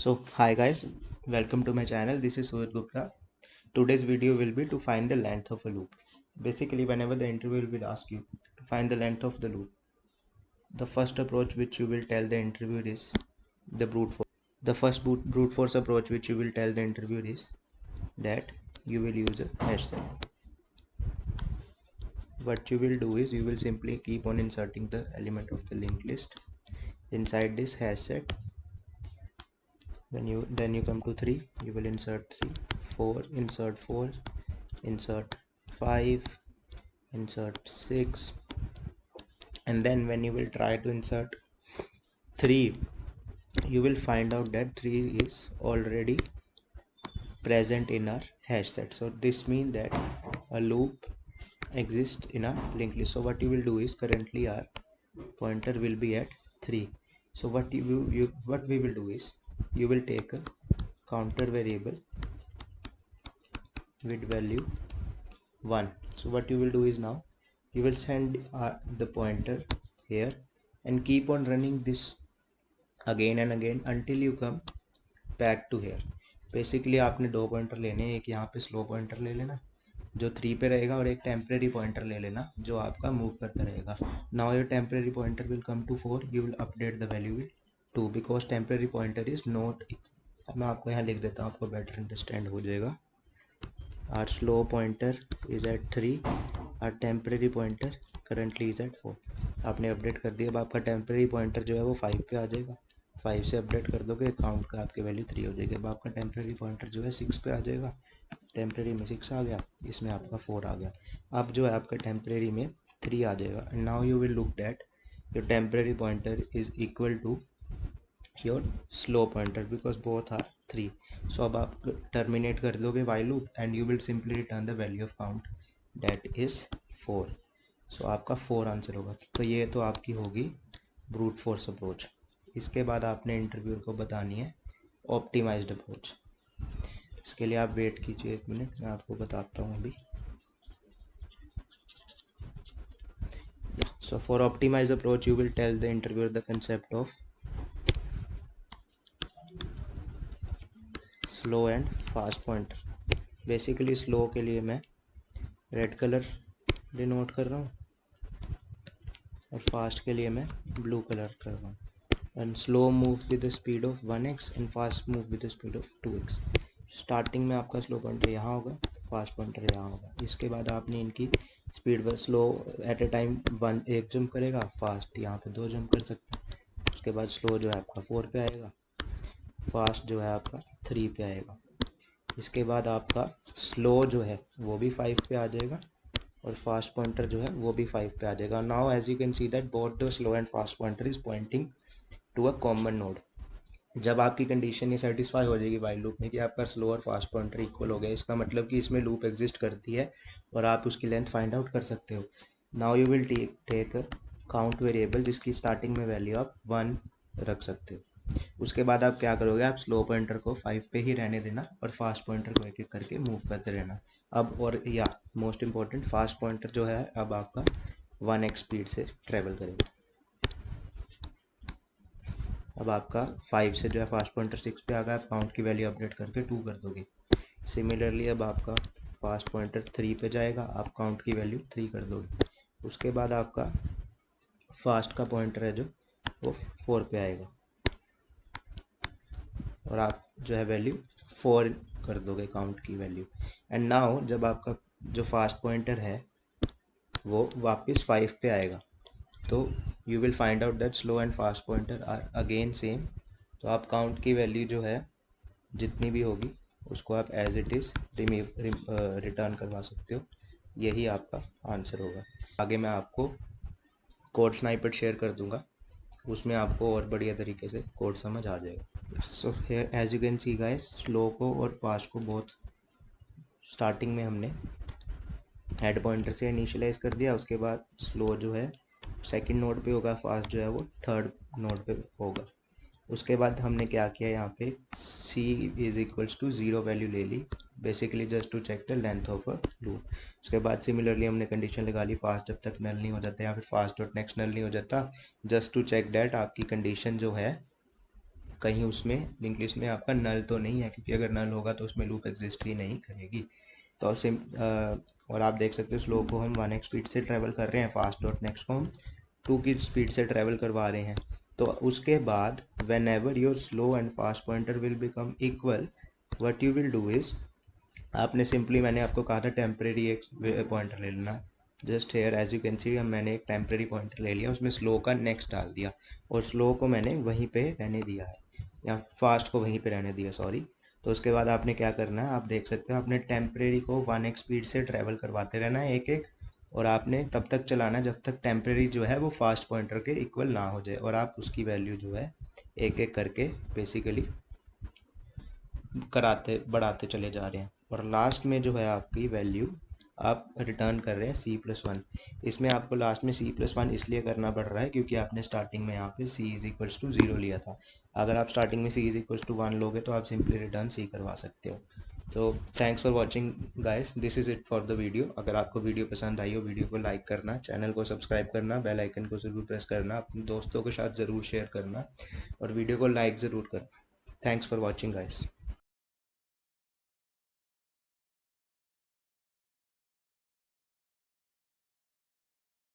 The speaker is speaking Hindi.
So hi guys, welcome to my channel. This is Sujit Gupta. Today's video will be to find the length of a loop. Basically, whenever the interviewer will ask you to find the length of the loop, the first approach which you will tell the interviewer is the brute force. The first brute force approach which you will tell the interviewer is that you will use a hash set. What you will do is you will simply keep on inserting the element of the linked list inside this hash set. Then you come to 3, you will insert 3, 4, insert 4, insert 5, insert 6, and then when you will try to insert 3, you will find out that 3 is already present in our hash set. So this means that a loop exists in our linked list. So what you will do is currently our pointer will be at 3. So what we will do is you will take a counter variable with value 1. So what you will do is now you will send the pointer here and keep on running this again and again until you come back to here. Basically आपने दो पॉइंटर लेने हैं, एक यहाँ पे स्लो पॉइंटर ले लेना जो 3 पे रहेगा और एक टेम्परेरी पॉइंटर ले लेना जो आपका मूव करता रहेगा. Now your temporary pointer will come to 4. You will update the value will 2 because temporary pointer is not. मैं आपको यहाँ लिख देता हूँ, आपको बेटर अंडरस्टैंड हो जाएगा. Our slow pointer is at 3. Our temporary pointer currently is at 4. आपने अपडेट कर दिया. अब आपका टेम्परेरी पॉइंटर जो है वो 5 पे आ जाएगा. 5 से अपडेट कर दोगे काउंट का आपकी वैल्यू 3 हो जाएगी. अब आपका टेम्परेरी पॉइंटर जो है 6 पे आ जाएगा. टेम्परेरी में 6 आ गया, इसमें आपका 4 आ गया. अब जो है आपका टेम्परेरी में 3 आ जाएगा. And now you will look that your temporary pointer is equal to your slow pointer because both are 3. So अब आप टर्मिनेट कर दोगे while loop and you will simply return the value of count that is 4. So आपका 4 आंसर होगा. तो ये तो आपकी होगी ब्रूट फोर्स अप्रोच. इसके बाद आपने इंटरव्यूअर को बतानी है ऑप्टिमाइज्ड अप्रोच. इसके लिए आप वेट कीजिए 1 मिनट, मैं आपको बताता हूँ अभी. So for optimised approach you will tell the interviewer the concept of slow and fast pointer. Basically slow के लिए मैं रेड कलर डिनोट कर रहा हूँ और फास्ट के लिए मैं ब्लू कलर कर रहा हूँ. And slow move with the speed of 1x and fast move with the speed of 2x. Starting में आपका स्लो पॉइंटर यहाँ होगा, फास्ट पॉइंटर यहाँ होगा. इसके बाद आपने इनकी स्पीड पर स्लो एट ए टाइम 1 जंप करेगा, फास्ट यहाँ पे 2 जंप कर सकते हैं. उसके बाद स्लो जो है आपका 4 पे आएगा, फास्ट जो है आपका 3 पे आएगा. इसके बाद आपका स्लो जो है वो भी 5 पे आ जाएगा और फास्ट पॉइंटर जो है वो भी 5 पे आ जाएगा. Now as you can see that both the slow and fast pointer is pointing to a common node. जब आपकी कंडीशन ये सेटिस्फाई हो जाएगी वाइल लूप में कि आपका स्लो और फास्ट पॉइंटर इक्वल हो गया, इसका मतलब कि इसमें लूप एग्जिस्ट करती है और आप उसकी लेंथ फाइंड आउट कर सकते हो. Now you will take count variable जिसकी स्टार्टिंग में वैल्यू आप 1 रख सकते हो. उसके बाद आप क्या करोगे, आप स्लो पॉइंटर को 5 पे ही रहने देना और फास्ट पॉइंटर को एक एक करके मूव करते रहना. अब और या मोस्ट इम्पॉर्टेंट, फास्ट पॉइंटर जो है अब आपका 1x स्पीड से ट्रेवल करेगा. अब आपका 5 से जो है फास्ट पॉइंटर 6 पे आ गया, आप काउंट की वैल्यू अपडेट करके 2 कर दोगे. सिमिलरली अब आपका फास्ट पॉइंटर 3 पे जाएगा, आप काउंट की वैल्यू 3 कर दोगे. उसके बाद आपका फास्ट का पॉइंटर है जो वो 4 पे आएगा और आप जो है वैल्यू 4 कर दोगे काउंट की वैल्यू. एंड नाउ जब आपका जो फास्ट पॉइंटर है वो वापस 5 पे आएगा तो you will find out that slow and fast pointer are again same. तो आप काउंट की वैल्यू जो है जितनी भी होगी उसको आप एज इट इज़ रिटर्न करवा सकते हो. यही आपका आंसर होगा. आगे मैं आपको कोड स्नाइपेट शेयर कर दूंगा, उसमें आपको और बढ़िया तरीके से कोड समझ आ जाएगा. So here as you can see guys, slow को और फास्ट को बहुत स्टार्टिंग में हमने हेड पॉइंटर से इनिशियलाइज कर दिया. उसके बाद स्लो जो है सेकंड नोड पे होगा, फास्ट जो है वो थर्ड नोड पे होगा. उसके बाद हमने क्या किया, यहाँ पे c is equals to 0 value ले ली, basically just to check the length of a loop. उसके बाद सिमिलरली हमने कंडीशन लगा ली फास्ट जब तक नल नहीं हो जाता या फिर फास्ट डॉट नेक्स्ट नल नहीं हो जाता, जस्ट टू चेक दैट आपकी कंडीशन जो है कहीं उसमें लिंक लिस्ट में आपका नल तो नहीं है, क्योंकि अगर नल होगा तो उसमें लूप एग्जिस्ट ही नहीं करेगी। तो और आप देख सकते हो स्लो को हम 1x स्पीड से ट्रैवल कर रहे हैं, फास्ट डॉट नेक्स्ट को हम 2 की स्पीड से ट्रैवल करवा रहे हैं। तो उसके बाद whenever your slow and fast pointer will become equal, what you will do is, आपने सिंपली, मैंने आपको कहा था टेम्परेरी एक पॉइंटर ले लेना। Just here as you can see मैंने एक टेम्परेरी पॉइंटर ले लिया, उसमें स्लो का नेक्स्ट डाल दिया और स्लो को मैंने वहीं पे रहने दिया है, या फास्ट को वहीं पे रहने दिया, सॉरी। तो उसके बाद आपने क्या करना है, आप देख सकते हो आपने टेम्परेरी को 1x स्पीड से ट्रैवल करवाते रहना है एक एक, और आपने तब तक चलाना है जब तक टेम्परेरी जो है वो फास्ट पॉइंटर के इक्वल ना हो जाए, और आप उसकी वैल्यू जो है एक एक करके बेसिकली कराते बढ़ाते चले जा रहे हैं, और लास्ट में जो है आपकी वैल्यू आप रिटर्न कर रहे हैं C+1। इसमें आपको लास्ट में C+1 इसलिए करना पड़ रहा है क्योंकि आपने स्टार्टिंग में यहाँ पे C=0 लिया था। अगर आप स्टार्टिंग में C=1 लोगे तो आप सिंपली रिटर्न C करवा सकते हो। तो thanks for watching guys, this is it for the video. अगर आपको वीडियो पसंद आई हो, वीडियो को लाइक करना, चैनल को सब्सक्राइब करना, बेल आइकन को ज़रूर प्रेस करना, अपने दोस्तों के साथ ज़रूर शेयर करना और वीडियो को लाइक ज़रूर करना। Thanks for watching guys.